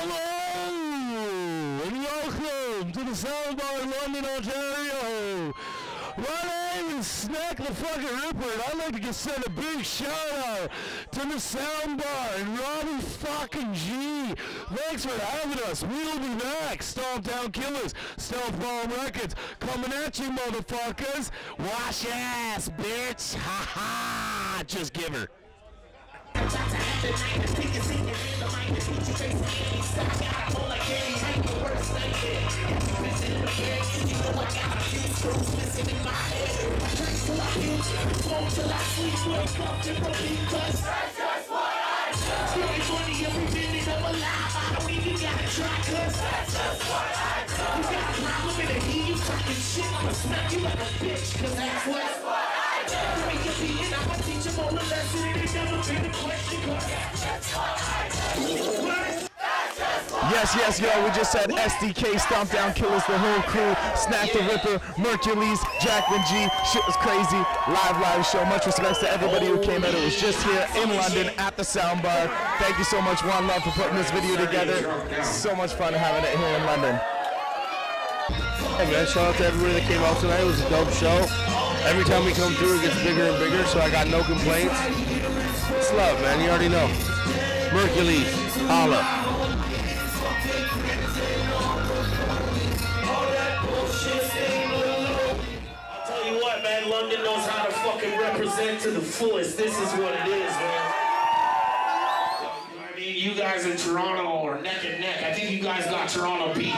Hello and welcome to the Soundbar in London, Ontario. My name is Snack the fucking Ripper, and I'd like to send a big shout out to the Soundbar and Robbie fucking G. Thanks for having us. We'll be back. Stomp Down Killers, Stealth Bomb Records, coming at you, motherfuckers. Wash your ass, bitch. Ha ha. Just give her. Yes, yo, we just said SDK, Stomp Down Killers, the whole crew, Snack the Ripper, Mercules, Jacqueline G, shit was crazy, live show, much respect to everybody who came out. It was just here in London at the Soundbar. Thank you so much, One Love, for putting this video together. So much fun having it here in London. Hey man, shout out to everybody that came out tonight. It was a dope show. Every time we come through, it gets bigger and bigger, so I got no complaints. It's love, man, you already know. Mercules, holla. Man, London knows how to fucking represent to the fullest. This is what it is, man. I mean, you guys in Toronto are neck and neck. I think you guys got Toronto beat.